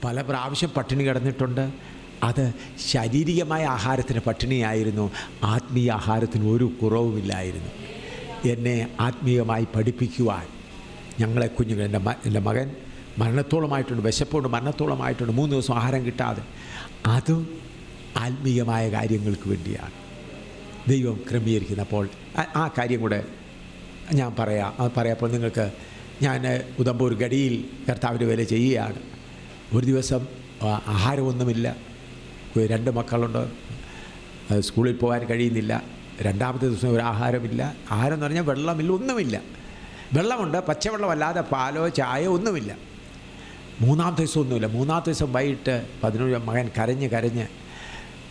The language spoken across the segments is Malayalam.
പല പ്രാവശ്യം പട്ടിണി കിടന്നിട്ടുണ്ട്. അത് ശാരീരികമായ ആഹാരത്തിന് പട്ടിണിയായിരുന്നു, ആത്മീയ ആഹാരത്തിന് ഒരു കുറവുമില്ലായിരുന്നു. എന്നെ ആത്മീയമായി പഠിപ്പിക്കുവാൻ ഞങ്ങളെ കുഞ്ഞുങ്ങൾ, എൻ്റെ മകൻ മരണത്തോളമായിട്ടുണ്ട്, വിശപ്പുകൊണ്ട് മരണത്തോളമായിട്ടുണ്ട്, 3 ദിവസം ആഹാരം കിട്ടാതെ. അതും ആത്മീയമായ കാര്യങ്ങൾക്ക് വേണ്ടിയാണ് ദൈവം ക്രമീകരിക്കുന്നപ്പോൾ ആ കാര്യം കൂടെ ഞാൻ പറയാപ്പോൾ നിങ്ങൾക്ക്, ഞാൻ ഉദംപൂർ ഗഡിയിൽ കർത്താവിൻ്റെ വേല ചെയ്യുകയാണ്. ഒരു ദിവസം ആഹാരമൊന്നുമില്ല. 2 മക്കളുണ്ട്, സ്കൂളിൽ പോകാൻ കഴിയുന്നില്ല. 2ാമത്തെ ദിവസം ഒരു ആഹാരമില്ല. ആഹാരം എന്ന് പറഞ്ഞാൽ വെള്ളമില്ല, ഒന്നുമില്ല. വെള്ളമുണ്ട്, പച്ചവെള്ളമല്ലാതെ പാലോ ചായ ഒന്നുമില്ല. 3ാമത്തെ ദിവസം ഒന്നുമില്ല. 3ാമത്തെ ദിവസം വൈകിട്ട് 11 മകൻ കരഞ്ഞ്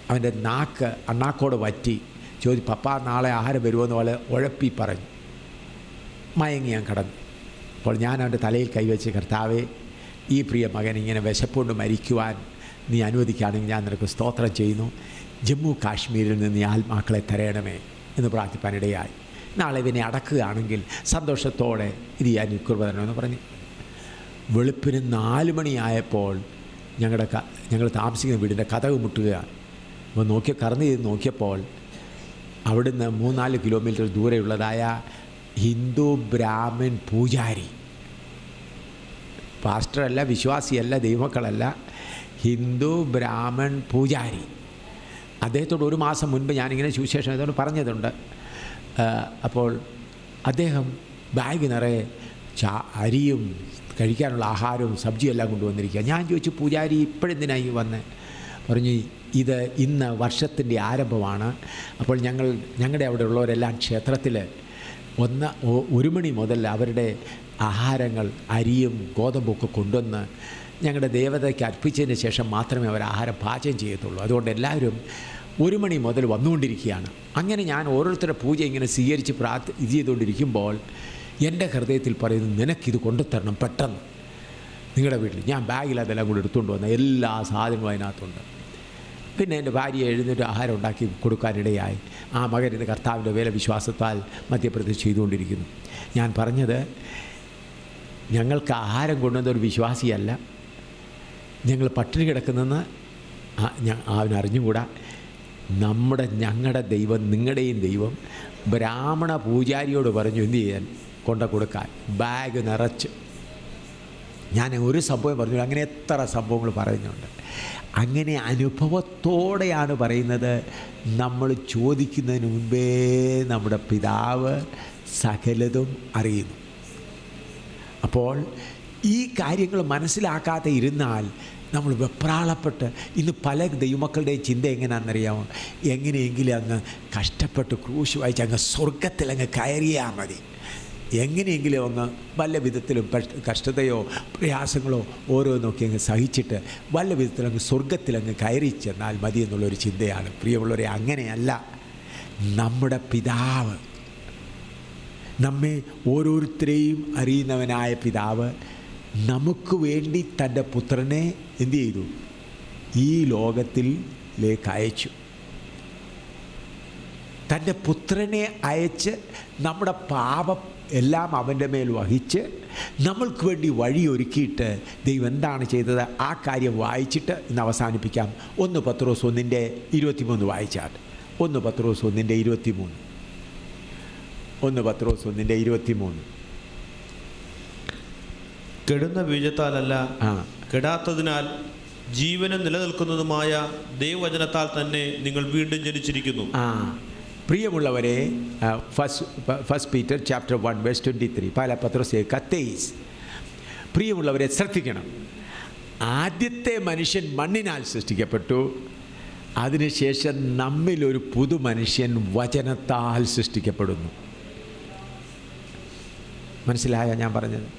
അവൻ്റെ നാക്ക് അണ്ണാക്കോട് വറ്റി പപ്പ നാളെ ആഹാരം വരുമോയെന്ന് പോലെ ഉഴപ്പി പറഞ്ഞു. മയങ്ങി ഞാൻ കടന്നു. അപ്പോൾ ഞാൻ അവൻ്റെ തലയിൽ കൈവച്ച്, കർത്താവേ, ഈ പ്രിയ മകൻ ഇങ്ങനെ വിശപ്പുകൊണ്ട് മരിക്കുവാൻ നീ അനുവദിക്കുകയാണെങ്കിൽ ഞാൻ നിനക്ക് സ്തോത്രം ചെയ്യുന്നു. ജമ്മു കാശ്മീരിൽ നിന്ന് നീ ആത്മാക്കളെ തരയണമേ എന്ന് പ്രാർത്ഥിപ്പാനിടയായി. നാളെ ഇവനെ അടക്കുകയാണെങ്കിൽ സന്തോഷത്തോടെ ഇത് ഞാൻ കൃപ തരണമെന്ന് പറഞ്ഞു. വെളുപ്പിന് 4 മണിയായപ്പോൾ ഞങ്ങൾ താമസിക്കുന്ന വീടിൻ്റെ കതക് മുട്ടുകയാണ്. അപ്പോൾ കറന്ന് ചെയ്ത് നോക്കിയപ്പോൾ അവിടുന്ന് 3-4 കിലോമീറ്റർ ദൂരെയുള്ളതായ ഹിന്ദു ബ്രാഹ്മൺ പൂജാരി, പാസ്റ്ററല്ല, വിശ്വാസിയല്ല, ദൈവമക്കളല്ല, ഹിന്ദു ബ്രാഹ്മൺ പൂജാരി. അദ്ദേഹത്തോട് 1 മാസം മുൻപ് ഞാനിങ്ങനെ സുവിശേഷം ഇതുകൊണ്ട് പറഞ്ഞതുണ്ട്. അപ്പോൾ അദ്ദേഹം ബാഗ് നിറയെ അരിയും കഴിക്കാനുള്ള ആഹാരവും സബ്ജിയും എല്ലാം കൊണ്ടുവന്നിരിക്കുക. ഞാൻ ചോദിച്ചു, പൂജാരി ഇപ്പോഴെന്തിനായി വന്നേ? പറഞ്ഞു, ഇത് ഇന്ന് വർഷത്തിൻ്റെ ആരംഭമാണ്. അപ്പോൾ ഞങ്ങളുടെ അവിടെ ഉള്ളവരെല്ലാം ക്ഷേത്രത്തിൽ 1 മണി മുതൽ അവരുടെ ആഹാരങ്ങൾ അരിയും ഗോതമ്പൊക്കെ കൊണ്ടുവന്ന് ഞങ്ങളുടെ ദേവതയ്ക്ക് അർപ്പിച്ചതിന് ശേഷം മാത്രമേ അവർ ആഹാരം പാചകം ചെയ്യത്തുള്ളൂ. അതുകൊണ്ട് എല്ലാവരും 1 മണി മുതൽ വന്നുകൊണ്ടിരിക്കുകയാണ്. അങ്ങനെ ഞാൻ ഓരോരുത്തരുടെ പൂജ ഇങ്ങനെ സ്വീകരിച്ച് ഇത് ചെയ്തുകൊണ്ടിരിക്കുമ്പോൾ എൻ്റെ ഹൃദയത്തിൽ പറയുന്നു, നിനക്കിത് കൊണ്ടുതരണം പെട്ടെന്ന് നിങ്ങളുടെ വീട്ടിൽ. ഞാൻ ബാഗിൽ അതെല്ലാം കൂടി എടുത്തുകൊണ്ട് വന്ന എല്ലാ സാധനങ്ങളും അതിനകത്തുണ്ട്. പിന്നെ എൻ്റെ ഭാര്യ എഴുന്നേറ്റ് ആഹാരം ഉണ്ടാക്കി കൊടുക്കാനിടയായി. ആ മകൻ ഇന്ന് കർത്താവിൻ്റെ വേല വിശ്വാസത്താൽ മധ്യപ്രദേശ് ചെയ്തുകൊണ്ടിരിക്കുന്നു. ഞാൻ പറഞ്ഞത്, ഞങ്ങൾക്ക് ആഹാരം കൊണ്ടുവന്നൊരു വിശ്വാസിയല്ല, ഞങ്ങൾ പട്ടിണി കിടക്കുന്നെന്ന് അവനറിഞ്ഞുകൂടാ. ഞങ്ങളുടെ ദൈവം, നിങ്ങളുടെയും ദൈവം ബ്രാഹ്മണ പൂജാരിയോട് പറഞ്ഞു എന്ത് ചെയ്യാൻ, കൊടുക്കാൻ. ബാഗ് നിറച്ച്. ഞാൻ ഒരു സംഭവം പറഞ്ഞു, അങ്ങനെ എത്ര സംഭവങ്ങൾ പറയുന്നുണ്ട്. അങ്ങനെ അനുഭവത്തോടെയാണ് പറയുന്നത്. നമ്മൾ ചോദിക്കുന്നതിന് മുൻപേ നമ്മുടെ പിതാവ് സകലതും അറിയുന്നു. അപ്പോൾ ഈ കാര്യങ്ങൾ മനസ്സിലാക്കാതെ ഇരുന്നാൽ നമ്മൾ വെപ്രാളപ്പെട്ട്, ഇന്ന് പല ദൈവമക്കളുടെയും ചിന്ത എങ്ങനെയാണെന്നറിയാമോ? എങ്ങനെയെങ്കിലും അങ്ങ് കഷ്ടപ്പെട്ട് ക്രൂശ് വായിച്ച് അങ്ങ് സ്വർഗത്തിൽ അങ്ങ് കയറിയാൽ മതി, എങ്ങനെയെങ്കിലും അങ്ങ് വല്ല വിധത്തിലും കഷ്ടതയോ പ്രയാസങ്ങളോ ഓരോന്നൊക്കെ അങ്ങ് സഹിച്ചിട്ട് വല്ല വിധത്തിലും അങ്ങ് സ്വർഗത്തിലങ്ങ് കയറി ചെന്നാൽ മതി എന്നുള്ളൊരു ചിന്തയാണ്. പ്രിയമുള്ളവരെ, അങ്ങനെയല്ല. നമ്മുടെ പിതാവ്, നമ്മെ ഓരോരുത്തരെയും അറിയുന്നവനായ പിതാവ് നമുക്ക് വേണ്ടി തൻ്റെ പുത്രനെ എന്തു ചെയ്തു? ഈ ലോകത്തിലേക്ക് അയച്ചു. തൻ്റെ പുത്രനെ അയച്ച് നമ്മുടെ പാപം എല്ലാം അവൻ്റെ മേൽ വഹിച്ച് നമ്മൾക്ക് വേണ്ടി വഴിയൊരുക്കിയിട്ട് ദൈവം എന്താണ് ചെയ്തത്? ആ കാര്യം വായിച്ചിട്ട് ഇന്ന് അവസാനിപ്പിക്കാം. 1 പത്രോസ് 1:23 വായിച്ചാൽ. 1 പത്രോസ് 1:23. 1 പത്രോസ് 1:23. കെടുന്ന ബീജത്താലല്ല, കെടാത്തതിനാൽ ജീവനും നിലനിൽക്കുന്നതുമായ ദൈവവചനത്താൽ തന്നെ നിങ്ങൾ വീണ്ടും ജനിച്ചിരിക്കുന്നു. പ്രിയമുള്ളവരെ, ഫസ്റ്റ് പീറ്റർ ചാപ്റ്റർ 1:23, പല പത്രോസ് 23. പ്രിയമുള്ളവരെ, ശ്രദ്ധിക്കണം. ആദ്യത്തെ മനുഷ്യൻ മണ്ണിനാൽ സൃഷ്ടിക്കപ്പെട്ടു. അതിനുശേഷം നമ്മിലൊരു പുതു മനുഷ്യൻ വചനത്താൽ സൃഷ്ടിക്കപ്പെടുന്നു. മനസ്സിലായോ ഞാൻ പറഞ്ഞത്?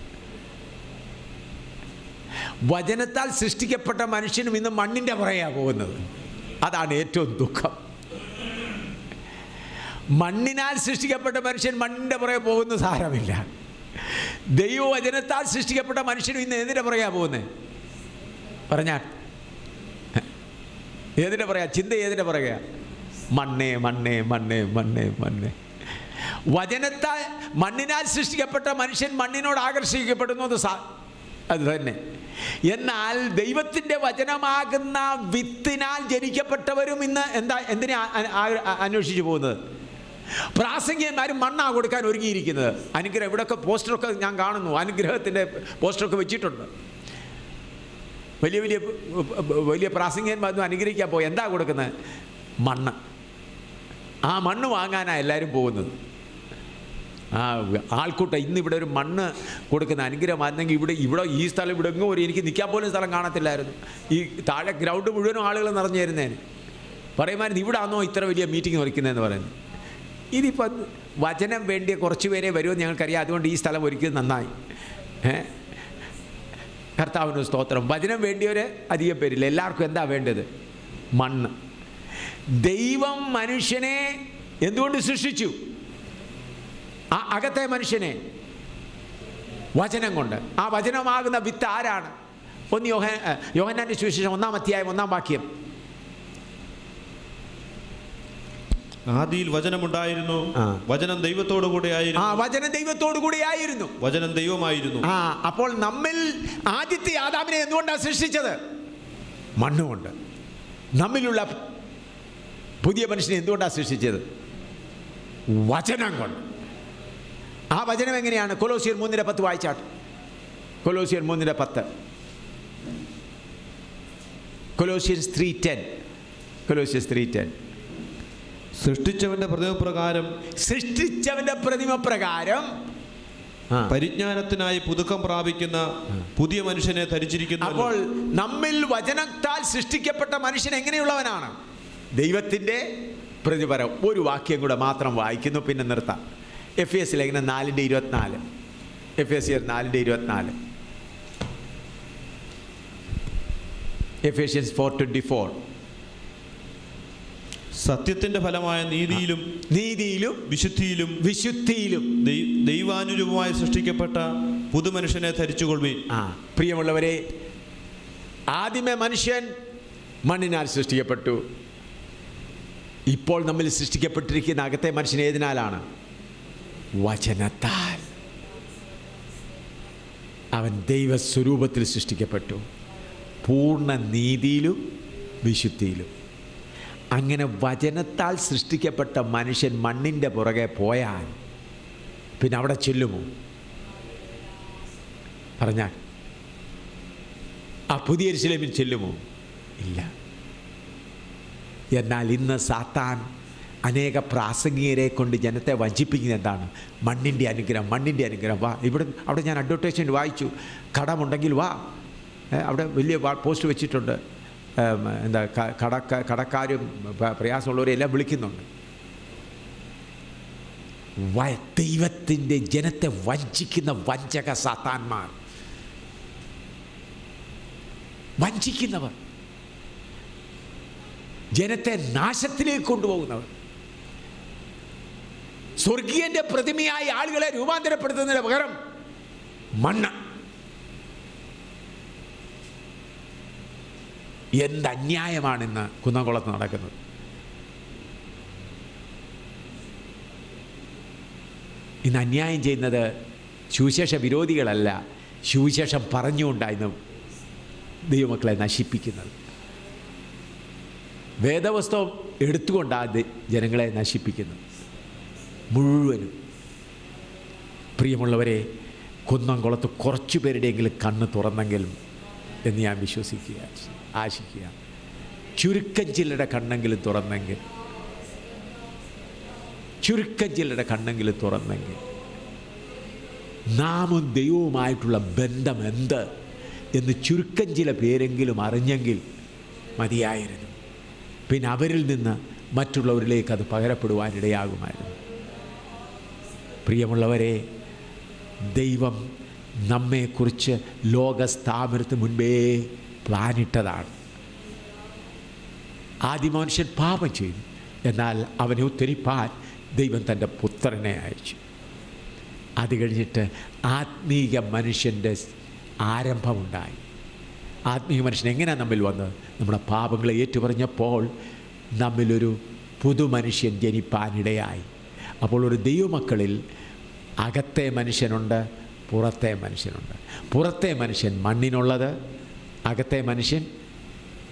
വചനത്താൽ സൃഷ്ടിക്കപ്പെട്ട മനുഷ്യനും ഇന്ന് മണ്ണിൻ്റെ പുറകെയാണ് പോകുന്നത്. അതാണ് ഏറ്റവും ദുഃഖം. മണ്ണിനാൽ സൃഷ്ടിക്കപ്പെട്ട മനുഷ്യൻ മണ്ണിൻ്റെ പുറകെ പോകുന്ന സാരമില്ല. ദൈവവചനത്താൽ സൃഷ്ടിക്കപ്പെട്ട മനുഷ്യനും ഇന്ന് ഏതിൻ്റെ പുറകെയാണ് പോകുന്നത്? പറഞ്ഞാൽ ഏതിൻ്റെ പുറകെ? ചിന്ത ഏതിൻ്റെ പുറകെയാ? മണ്ണേ മണ്ണേ മണ്ണേ മണ്ണേ മണ്ണേ. മണ്ണിനാൽ സൃഷ്ടിക്കപ്പെട്ട മനുഷ്യൻ മണ്ണിനോട് ആകർഷിക്കപ്പെടുന്നു. അത് തന്നെ. എന്നാൽ ദൈവത്തിൻ്റെ വചനമാകുന്ന വിത്തിനാൽ ജനിക്കപ്പെട്ടവരും ഇന്ന് എന്തിനാ അന്വേഷിച്ചു പോകുന്നത്? പ്രാസംഗികന്മാരും മണ്ണാ കൊടുക്കാൻ ഒരുങ്ങിയിരിക്കുന്നത്. അനുഗ്രഹം, ഇവിടെയൊക്കെ പോസ്റ്ററൊക്കെ ഞാൻ കാണുന്നു, അനുഗ്രഹത്തിൻ്റെ പോസ്റ്ററൊക്കെ വെച്ചിട്ടുണ്ട്. വലിയ വലിയ വലിയ പ്രാസംഗികന്മാരൊന്നും അനുഗ്രഹിക്കാൻ പോയി എന്താ കൊടുക്കുന്നത്? മണ്ണ്. ആ മണ്ണ് വാങ്ങാനാണ് എല്ലാവരും പോകുന്നത്. ആ ആൾക്കൂട്ടം ഇന്നിവിടെ ഒരു മണ്ണ് കൊടുക്കുന്ന അനുഗ്രഹമായിരുന്നെങ്കിൽ ഇവിടെ ഈ സ്ഥലം ഇവിടെ എങ്ങും എനിക്ക് നിൽക്കാൻ പോലും സ്ഥലം കാണത്തില്ലായിരുന്നു. ഈ താഴെ ഗ്രൗണ്ട് മുഴുവനും ആളുകൾ നിറഞ്ഞു തരുന്നതിന് പറയുമായിരുന്നു, ഇവിടെ ആണോ ഇത്ര വലിയ മീറ്റിംഗ് ഒരുക്കുന്നതെന്ന് പറയുന്നത്. ഇതിപ്പം വചനം വേണ്ടിയ കുറച്ച് പേരെ വരുമെന്ന് ഞങ്ങൾക്കറിയാം. അതുകൊണ്ട് ഈ സ്ഥലം ഒരുക്കിയത് നന്നായി. കർത്താവിന് സ്തോത്രം. വചനം വേണ്ടിയവരെ അധികം പേരില്ല. എല്ലാവർക്കും എന്താ വേണ്ടത്? മണ്ണ്. ദൈവം മനുഷ്യനെ എന്തുകൊണ്ട് സൃഷ്ടിച്ചു? ആ അകത്തെ മനുഷ്യനെ വചനം കൊണ്ട്. ആ വചനമാകുന്ന വിത്ത് ആരാണ്? ഒന്ന് യോഹന്നാന്റെ സുവിശേഷം 1-ാം അധ്യായം 1-ാം വാക്യം. ആദിയിൽ വചനമുണ്ടായിരുന്നു, വചനം ദൈവത്തോടു കൂടെ ആയിരുന്നു. വചനം ദൈവത്തോടു കൂടെ ആയിരുന്നു, വചനം ദൈവമായിരുന്നു. അപ്പോൾ നമ്മിൽ ആദ്യത്തെ ആദാമിനെ എന്തുകൊണ്ടാണ് സൃഷ്ടിച്ചത്? മണ്ണുകൊണ്ട്. നമ്മിലുള്ള പുതിയ മനുഷ്യനെ എന്തുകൊണ്ടാണ് സൃഷ്ടിച്ചത്? വചനം കൊണ്ട്. ആ വചനം എങ്ങനെയാണ്? കൊലോസ്യർ 3:10 വായിച്ചാട്ട്. കൊലോസ്യർ 3:10. കൊലോസ്യൻസ് 3:10. കൊലോസ്യൻസ് 3:10. സൃഷ്ടിച്ചവന്റെ പ്രതിമപ്രകാരം പരിജ്ഞാനത്തിനായി പുതുക്കം പ്രാപിക്കുന്ന പുതിയ മനുഷ്യനെ ധരിച്ചിരിക്കുന്നു. അപ്പോൾ നമ്മിൽ വചനത്താൽ സൃഷ്ടിക്കപ്പെട്ട മനുഷ്യൻ എങ്ങനെയുള്ളവനാണ്? ദൈവത്തിൻ്റെ പ്രതിപരം. ഒരു വാക്യം കൂടെ മാത്രം വായിക്കുന്നു, പിന്നെ നിർത്താം. എഫേസ്യർ ലേഖനം 4:24. എഫേസ്യർ 4:24. എഫേഷ്യൻസ് 4:24. സത്യത്തിന്റെ ഫലമായ നീതിയിലും വിശുദ്ധിയിലും ദൈവാനുരൂപമായി സൃഷ്ടിക്കപ്പെട്ട പുതുമനുഷ്യനെ ധരിച്ചുകൊള്ളുവീൻ. പ്രിയമുള്ളവരെ, ആദ്യമേ മനുഷ്യൻ മണ്ണിനാൽ സൃഷ്ടിക്കപ്പെട്ടു. ഇപ്പോൾ നമ്മൾ സൃഷ്ടിക്കപ്പെട്ടിരിക്കുന്ന അകത്തെ മനുഷ്യൻ ഏതിനാലാണ്? വചനത്താൽ. അവൻ ദൈവസ്വരൂപത്തിൽ സൃഷ്ടിക്കപ്പെട്ടു, പൂർണ്ണ നീതിയിലും വിശുദ്ധിയിലും. അങ്ങനെ വചനത്താൽ സൃഷ്ടിക്കപ്പെട്ട മനുഷ്യൻ മണ്ണിൻ്റെ പുറകെ പോയാൽ പിന്നെ അവിടെ ചെല്ലുമോ? പറഞ്ഞാൽ ആ പുതിയ യെരൂശലേമിൽ ചെല്ലുമോ? ഇല്ല. എന്നാൽ ഇന്ന് സാത്താൻ അനേക പ്രാസംഗികരെ കൊണ്ട് ജനത്തെ വഞ്ചിപ്പിക്കുന്നത് എന്താണ്? മണ്ണിൻ്റെ അനുഗ്രഹം, മണ്ണിൻ്റെ അനുഗ്രഹം. വാ, അവിടെ ഞാൻ അഡ്വർടൈസ്മെൻറ്റ് വായിച്ചു. കടമുണ്ടെങ്കിൽ വാ. അവിടെ വലിയ പോസ്റ്റ് വെച്ചിട്ടുണ്ട്. എന്താ കടക്കാരും പ്രയാസമുള്ളവരെയും എല്ലാം വിളിക്കുന്നുണ്ട്. ദൈവത്തിൻ്റെ ജനത്തെ വഞ്ചിക്കുന്ന വഞ്ചക സാത്താന്മാർ, വഞ്ചിക്കുന്നവർ, ജനത്തെ നാശത്തിലേക്ക് കൊണ്ടുപോകുന്നവർ, സ്വർഗീയന്റെ പ്രതിമയായി ആളുകളെ രൂപാന്തരപ്പെടുത്തുന്നതിന് പകരം മണ്ണ്. എന്ത് അന്യായമാണിന്ന് കുന്നംകുളത്ത് നടക്കുന്നത്. ഇന്ന് അന്യായം ചെയ്യുന്നത് സുവിശേഷ വിരോധികളല്ല, സുവിശേഷം പറഞ്ഞുകൊണ്ടായിരുന്നു ദൈവമക്കളെ നശിപ്പിക്കുന്നത്. വേദവസ്തവം എടുത്തുകൊണ്ടാണ് ജനങ്ങളെ നശിപ്പിക്കുന്നത് മുഴുവനും. പ്രിയമുള്ളവരെ, കുന്നംകുളത്ത് കുറച്ചു പേരുടെയെങ്കിലും കണ്ണ് തുറന്നെങ്കിലും എന്ന് ഞാൻ വിശ്വസിക്കുക, ആശിക്കുക. ചുരുക്കം ചിലരുടെ കണ്ണെങ്കിലും തുറന്നെങ്കിൽ, ചുരുക്കം ചിലരുടെ കണ്ണെങ്കിലും തുറന്നെങ്കിൽ നാമും ദൈവവുമായിട്ടുള്ള ബന്ധം എന്ത് എന്ന് ചുരുക്കം ചില പേരെങ്കിലും അറിഞ്ഞെങ്കിൽ മതിയായിരുന്നു. പിന്നെ അവരിൽ നിന്ന് മറ്റുള്ളവരിലേക്ക് അത് പകരപ്പെടുവാനിടയാകുമായിരുന്നു. പ്രിയമുള്ളവരെ, ദൈവം നമ്മെക്കുറിച്ച് ലോകസ്ഥാപനത്തിന് മുൻപേ പ്ലാനിട്ടതാണ്. ആദ്യ മനുഷ്യൻ പാപം ചെയ്തു. എന്നാൽ അവനെ ഉദ്ധരിപ്പാൻ ദൈവം തൻ്റെ പുത്രനെ അയച്ചു. അത് കഴിഞ്ഞിട്ട് ആത്മീക മനുഷ്യൻ്റെ ആരംഭമുണ്ടായി. ആത്മീയ മനുഷ്യൻ എങ്ങനെയാണ് നമ്മിൽ വന്നത്? നമ്മുടെ പാപങ്ങളെ ഏറ്റുപറഞ്ഞപ്പോൾ നമ്മിലൊരു പുതുമനുഷ്യൻ ജനിപ്പാനിടയായി. അപ്പോൾ ഒരു ദൈവമക്കളിൽ അകത്തെ മനുഷ്യനുണ്ട്, പുറത്തെ മനുഷ്യനുണ്ട്. പുറത്തെ മനുഷ്യൻ മണ്ണിനുള്ളത്, അകത്തെ മനുഷ്യൻ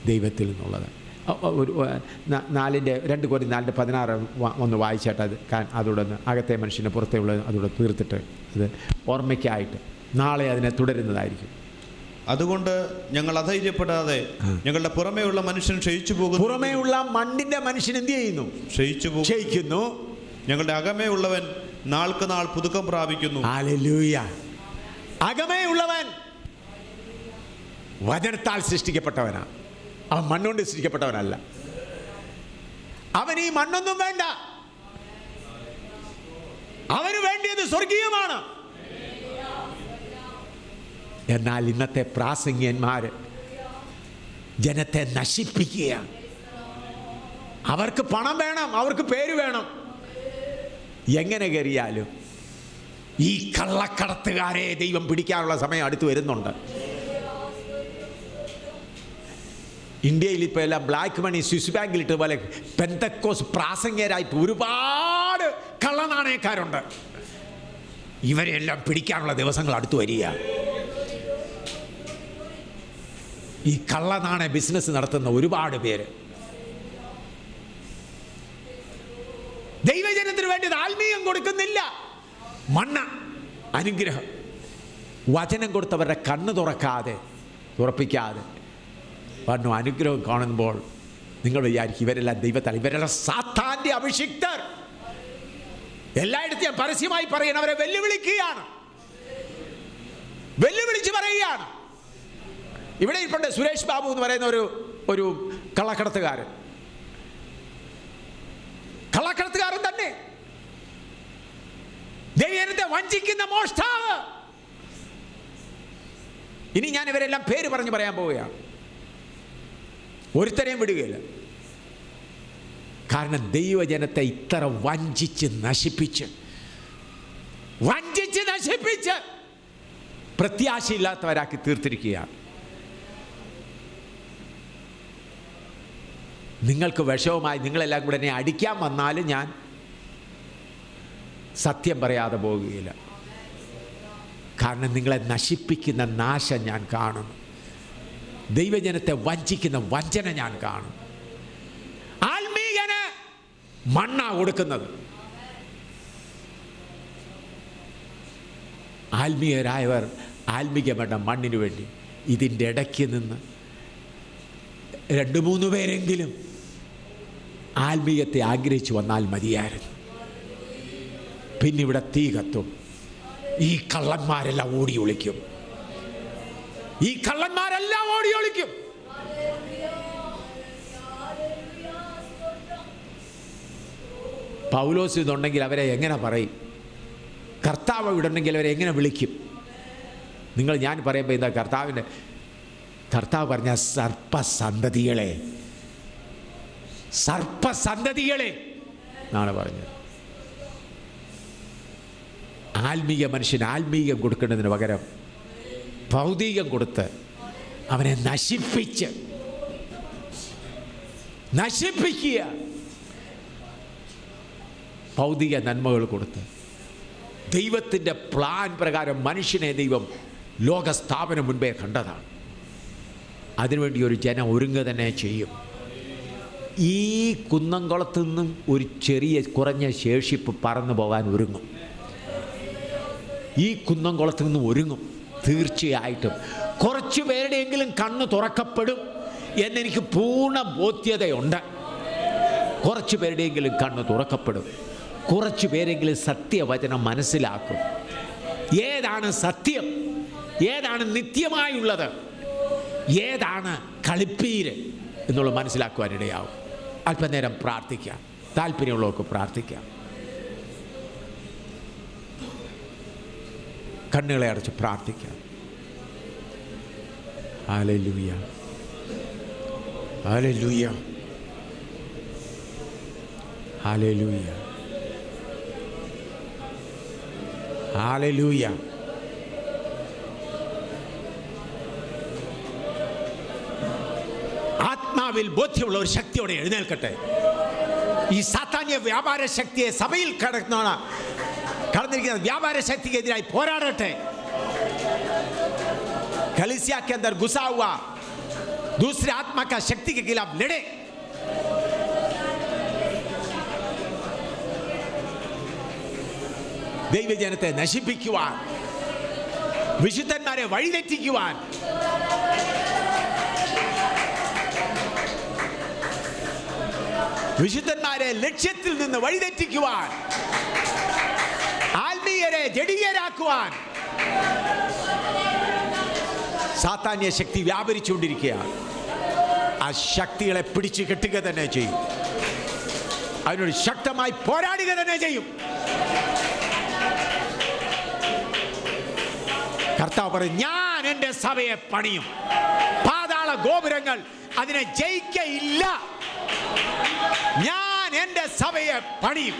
ദൈവത്തിൽ നിന്നുള്ളത്. ഒരു 2 കൊരിന്ത്യർ 4:16 ഒന്ന് വായിച്ചിട്ട് അതോടെ അകത്തെ മനുഷ്യന് പുറത്തേ ഉള്ളത് അതോടെ തീർത്തിട്ട് അത് ഓർമ്മയ്ക്കായിട്ട് നാളെ അതിനെ തുടരുന്നതായിരിക്കും. അതുകൊണ്ട് ഞങ്ങൾ അധൈര്യപ്പെടാതെ ഞങ്ങളുടെ പുറമേയുള്ള മനുഷ്യൻ ക്ഷയിച്ചു പോകുന്നു. പുറമേയുള്ള മണ്ണിന്റെ മനുഷ്യൻ എന്ത് ചെയ്യുന്നു? ക്ഷയിക്കുന്നു. ഞങ്ങളുടെ അകമേ ഉള്ളവൻ നാൾക്ക് നാൾ പുതുക്കം പ്രാപിക്കുന്നു. ഹല്ലേലൂയ. അകമേ ഉള്ളവൻ വചനത്താൽ സൃഷ്ടിക്കപ്പെട്ടവനാ. അവൻ മണ്ണുകൊണ്ട് സൃഷ്ടിക്കപ്പെട്ടവനല്ല. അവൻ ഈ മണ്ണൊന്നും വേണ്ട. അവന് വേണ്ടിയത് സ്വർഗീയമാണ്. എന്നാൽ ഇന്നത്തെ പ്രാസംഗികന്മാർ ജനത്തെ നശിപ്പിക്കുകയാണ്. അവർക്ക് പണം വേണം, അവർക്ക് പേര് വേണം. എങ്ങനെ കയറിയാലും ഈ കള്ളക്കടത്തുകാരെ ദൈവം പിടിക്കാനുള്ള സമയം അടുത്ത് വരുന്നുണ്ട്. ഇന്ത്യയിൽ ഇപ്പോൾ എല്ലാം ബ്ലാക്ക് മണി സ്വിസ് ബാങ്കിലിട്ട് പോലെ പെന്തക്കോസ് പ്രാസംഗികരായി ഒരുപാട് കള്ളനാണയക്കാരുണ്ട്. ഇവരെല്ലാം പിടിക്കാനുള്ള ദിവസങ്ങൾ അടുത്ത് വരിക. ഈ കള്ളനാണയ ബിസിനസ് നടത്തുന്ന ഒരുപാട് പേര് ദൈവജനത്തിന് വേണ്ടി ആത്മീയം കൊടുക്കുന്നില്ല. മണ്ണ് അനുഗ്രഹം. വചനം കൊടുത്തവരുടെ കണ്ണ് തുറപ്പിക്കാതെ പറഞ്ഞു അനുഗ്രഹം കാണുമ്പോൾ നിങ്ങൾ വിചാരിക്കും ഇവരെല്ലാം ദൈവത്താൽ, ഇവരെല്ലാം സാത്താന്റെ അഭിഷിക്തർ. എല്ലായിടത്തും പരസ്യമായി പറയണവരെ വെല്ലുവിളിക്കുകയാണ്, വെല്ലുവിളിച്ച് പറയുകയാണ്. ഇവിടെ ഇപ്പോണ്ട് സുരേഷ് ബാബു എന്ന് പറയുന്ന ഒരു കള്ളക്കടത്തുകാരൻ തന്നെ, ദൈവജനത്തെ വഞ്ചിക്കുന്ന മോഷ്ടാവ്. ഇനി ഞാൻ ഇവരെല്ലാം പേര് പറയാൻ പോവുകയാണ്. ഒരുത്തരെയും വിടുകയില്ല. കാരണം ദൈവജനത്തെ ഇത്ര വഞ്ചിച്ച് നശിപ്പിച്ച് പ്രത്യാശയില്ലാത്തവരാക്കി തീർത്തിരിക്കുകയാണ്. നിങ്ങൾക്ക് വിഷവുമായി നിങ്ങളെല്ലാം കൂടെ എന്നെ അടിക്കാൻ വന്നാലും ഞാൻ സത്യം പറയാതെ പോകുകയില്ല. കാരണം നിങ്ങളെ നശിപ്പിക്കുന്ന നാശം ഞാൻ കാണുന്നു. ദൈവജനത്തെ വഞ്ചിക്കുന്ന വഞ്ചന ഞാൻ കാണും. ആത്മീയന് മണ്ണാ കൊടുക്കുന്നത്. ആത്മീയരായവർ ആത്മീയമായ മണ്ണിനു വേണ്ടി ഇതിൻ്റെ ഇടയ്ക്ക് നിന്ന് 2-3 പേരെങ്കിലും ആത്മീയത്തെ ആഗ്രഹിച്ചു വന്നാൽ മതിയായിരുന്നു. പിന്നെ ഇവിടെ തീ കത്തും. ഈ കള്ളന്മാരെല്ലാം ഓടി ഒളിക്കും. പൗലോസ് ഇതുണ്ടെങ്കിൽ അവരെ എങ്ങനെ പറയും? കർത്താവ് ഇവിടുണ്ടെങ്കിൽ അവരെ എങ്ങനെ വിളിക്കും? ഞാൻ പറയുമ്പോൾ എന്താ കർത്താവ് പറഞ്ഞ സർപ്പസന്തതികളെ എന്നാണ് പറഞ്ഞത്. ആത്മീയ മനുഷ്യൻ ആത്മീയം കൊടുക്കുന്നതിന് പകരം ഭൗതികം കൊടുത്ത് അവനെ നശിപ്പിക്കുക. ഭൗതിക നന്മകൾ കൊടുത്ത് ദൈവത്തിൻ്റെ പ്ലാൻ പ്രകാരം മനുഷ്യനെ ദൈവം ലോകസ്ഥാപനം മുൻപേ കണ്ടതാണ്. അതിനുവേണ്ടി ഒരു ജനം ഒരുങ്ങുക തന്നെ ചെയ്യും. ഈ കുന്നംകുളത്തു നിന്നും ഒരു ചെറിയ കുറഞ്ഞ ശേഷിപ്പ് പറന്നു പോകാൻ ഒരുങ്ങും. ഈ കുന്നംകുളത്തു നിന്നും ഒരുങ്ങും. തീർച്ചയായിട്ടും കുറച്ചു പേരുടെയെങ്കിലും കണ്ണ് തുറക്കപ്പെടും എന്നെനിക്ക് പൂർണ്ണ ബോധ്യതയുണ്ട്. കുറച്ചു പേരുടെയെങ്കിലും കണ്ണ് തുറക്കപ്പെടും. കുറച്ചു പേരെങ്കിലും സത്യവചനം മനസ്സിലാക്കും. ഏതാണ് സത്യം, ഏതാണ് നിത്യമായുള്ളത്, ഏതാണ് കളിപ്പീര് എന്നുള്ളത് മനസ്സിലാക്കുവാനിടയാവും. അല്പനേരം പ്രാർത്ഥിക്കാം. താല്പര്യമുള്ളവർക്ക് പ്രാർത്ഥിക്കാം. കണ്ണുകളെ അടച്ച് പ്രാർത്ഥിക്കാം. ഹല്ലേലൂയ, ഹല്ലേലൂയ, ഹല്ലേലൂയ, ഹല്ലേലൂയ. ആത്മാവിൽ ബോധ്യമുള്ള ഒരു ശക്തിയോടെ എഴുന്നേൽക്കട്ടെ. ഈ സാത്താന്യ വ്യാപാര ശക്തിയെ സഭയിൽ കടന്നിരിക്കുന്ന വ്യാപാര ശക്തിക്കെതിരായി പോരാടട്ടെ. कलीसिया के अंदर घुसा हुआ दूसरे आत्मा का शक्ति के खिलाफ लड़े। ദൈവജനത്തെ നശിപ്പിക്കുവാൻ, വിശുദ്ധന്മാരെ വഴിതെറ്റിക്കുവാൻ, വിശുദ്ധന്മാരെ ലക്ഷ്യത്തിൽ നിന്ന് വഴിതെറ്റിക്കുവാൻ, ആത്മീയരെ ജഡീയരാക്കുവാൻ സാത്താന്യ ശക്തി വ്യാപരിച്ചുകൊണ്ടിരിക്കുകയാണ്. ആ ശക്തികളെ പിടിച്ചു കെട്ടുക തന്നെ ചെയ്യും. അതിനോട് ശക്തമായി പോരാടുക തന്നെ ചെയ്യും. കർത്താവ് പറയും, ഞാൻ എൻ്റെ സഭയെ പണിയും. പാതാള ഗോപുരങ്ങൾ അതിനെ ജയിക്കയില്ല. ഞാൻ എൻ്റെ സഭയെ പണിയും.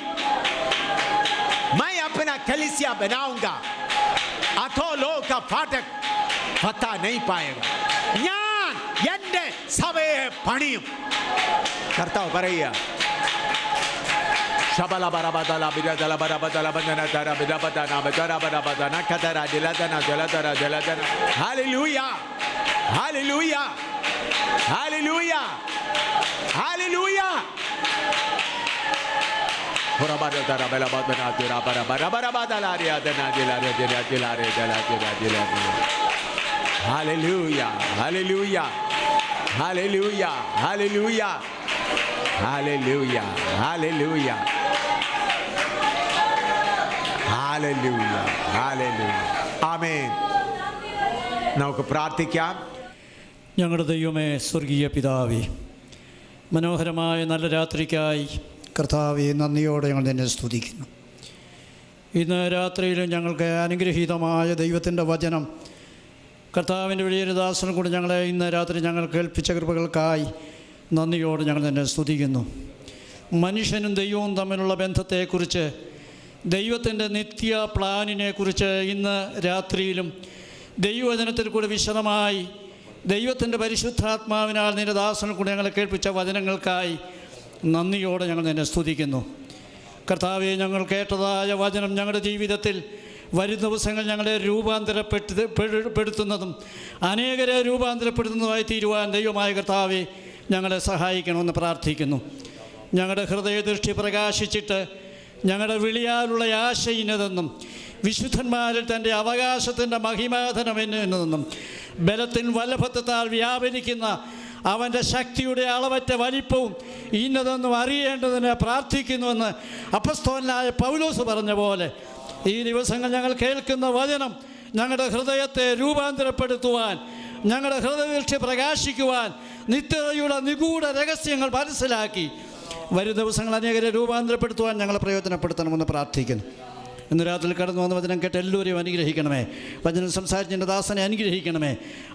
मैं अपना कलीसिया बनाऊंगा, अथोलो का फाटक फता नहीं पाएगा. ഞാൻ എൻ്റെ സഭയെ പണിയും. കർത്താവ് പറയുക, ശബല ബറബദല ബിദല ബറബദല ബദന തര ബിദബദന ബദര ബറബദന കദര ദിലദന ജലദര ജലദന. ഹല്ലേലൂയ, ഹല്ലേലൂയ, ഹല്ലേലൂയ, ഹല്ലേലൂയ. ബറബദല ബലബദന തിര ബറബര ബറബദല റിയദന ദിലര ദില ദിലര ദില ദില ദില. ഹല്ലേലൂയ, ഹല്ലേലൂയ, ഹല്ലേലൂയ, ഹല്ലേലൂയ, ഹല്ലേലൂയ, ഹല്ലേലൂയ, ഹല്ലേലൂയ, ഹല്ലേലൂയ. ആമേൻ. നമുക്ക് പ്രാർത്ഥിക്കാം. ഞങ്ങളുടെ ദൈവമേ, സ്വർഗീയ പിതാവേ, മനോഹരമായ നല്ല രാത്രിക്കായി കർത്താവേ നന്ദിയോടെ ഞങ്ങൾ നിന്നെ സ്തുതിക്കുന്നു. ഇന്ന് രാത്രിയിലും ഞങ്ങൾക്ക് അനുഗ്രഹീതമായ ദൈവത്തിൻ്റെ വചനം കർത്താവിൻ്റെ വലിയൊരു ദാസനം കൂടി ഞങ്ങളെ ഇന്ന് രാത്രി ഞങ്ങൾ കേൾപ്പിച്ച കൃപകൾക്കായി നന്ദിയോടെ ഞങ്ങൾ നിന്നെ സ്തുതിക്കുന്നു. മനുഷ്യനും ദൈവവും തമ്മിലുള്ള ബന്ധത്തെക്കുറിച്ച്, ദൈവത്തിൻ്റെ നിത്യ പ്ലാനിനെക്കുറിച്ച് ഇന്ന് രാത്രിയിലും ദൈവവചനത്തിൽ കൂടി വിശദമായി ദൈവത്തിൻ്റെ പരിശുദ്ധാത്മാവിനാൽ നിന്റെ ദാസനം കൂടി ഞങ്ങളെ കേൾപ്പിച്ച വചനങ്ങൾക്കായി നന്ദിയോടെ ഞങ്ങൾ നിന്നെ സ്തുതിക്കുന്നു. കർത്താവെ, ഞങ്ങൾ കേട്ടതായ വചനം ഞങ്ങളുടെ ജീവിതത്തിൽ വരും ദിവസങ്ങൾ ഞങ്ങളെ രൂപാന്തരപ്പെടുത്തുന്നതും അനേകരെ രൂപാന്തരപ്പെടുത്തുന്നതുമായി തീരുവാൻ ദൈവമായ കർത്താവെ ഞങ്ങളെ സഹായിക്കണമെന്ന് പ്രാർത്ഥിക്കുന്നു. ഞങ്ങളുടെ ഹൃദയദൃഷ്ടി പ്രകാശിച്ചിട്ട് ഞങ്ങളുടെ വിളിയാലുള്ള ആശ ഇന്നതെന്നും വിശുദ്ധന്മാരിൽ തൻ്റെ അവകാശത്തിൻ്റെ മഹിമാധനം എന്നതെന്നും ബലത്തിൻ വല്ലഭത്വത്താൽ വ്യാപരിക്കുന്ന അവൻ്റെ ശക്തിയുടെ അളവറ്റ വലിപ്പവും ഇന്നതെന്നും അറിയേണ്ടതിന് പ്രാർത്ഥിക്കുന്നുവെന്ന് അപ്പസ്തോലനായ പൗലോസ് പറഞ്ഞ പോലെ ഈ ദിവസങ്ങൾ ഞങ്ങൾ കേൾക്കുന്ന വചനം ഞങ്ങളുടെ ഹൃദയത്തെ രൂപാന്തരപ്പെടുത്തുവാൻ, ഞങ്ങളുടെ ഹൃദയദൃഷ്ടി പ്രകാശിക്കുവാൻ, നിത്യതയുടെ നിഗൂഢ രഹസ്യങ്ങൾ മനസ്സിലാക്കി വരും ദിവസങ്ങൾ അനേകരെ രൂപാന്തരപ്പെടുത്തുവാൻ ഞങ്ങളെ പ്രയോജനപ്പെടുത്തണമെന്ന് പ്രാർത്ഥിക്കുന്നു. ഇന്ന് രാത്രി കടന്നു വന്ന വചനം കേട്ട് എല്ലാവരെയും അനുഗ്രഹിക്കണമേ. വചനം സംസാരിച്ചതിൻ്റെ ദാസനെ അനുഗ്രഹിക്കണമേ.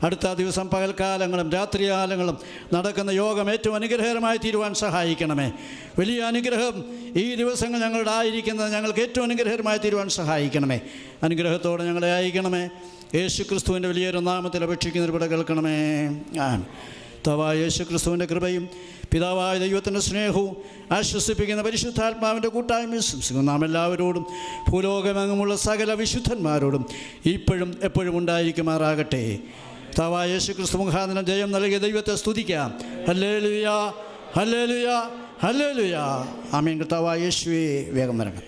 അടുത്ത ദിവസം പകൽക്കാലങ്ങളും രാത്രികാലങ്ങളും നടക്കുന്ന യോഗം ഏറ്റവും അനുഗ്രഹകരമായി തീരുവാൻ സഹായിക്കണമേ. വലിയ അനുഗ്രഹം ഈ ദിവസങ്ങൾ ഞങ്ങളുടെ ആയിരിക്കുന്നത് ഞങ്ങൾക്ക് ഏറ്റവും അനുഗ്രഹകരമായി തീരുവാൻ സഹായിക്കണമേ. അനുഗ്രഹത്തോടെ ഞങ്ങളെ അയക്കണമേ. യേശു ക്രിസ്തുവിൻ്റെ വലിയൊരു നാമത്തിൽ അപേക്ഷിക്കുന്നതിലൂടെ കേൾക്കണമേ. കർത്താവായ യേശു ക്രിസ്തുവിൻ്റെ കൃപയും പിതാവായ ദൈവത്തിൻ്റെ സ്നേഹവും ആശ്വസിപ്പിക്കുന്ന പരിശുദ്ധാത്മാവിൻ്റെ കൂട്ടായ്മയും നാം എല്ലാവരോടും ഭൂലോകമെങ്ങുമുള്ള സകല വിശുദ്ധന്മാരോടും ഇപ്പോഴും എപ്പോഴും ഉണ്ടായിരിക്കുമാറാകട്ടെ. കർത്താവായ യേശു ക്രിസ്തു മുഖാന്തരം ജയം നൽകിയ ദൈവത്തെ സ്തുതിക്കാം. ഹല്ലേലൂയ, ഹല്ലേലൂയ, ഹല്ലേലൂയ. ആമേൻ. കർത്താവായ യേശുവേ, വേഗം വരണം.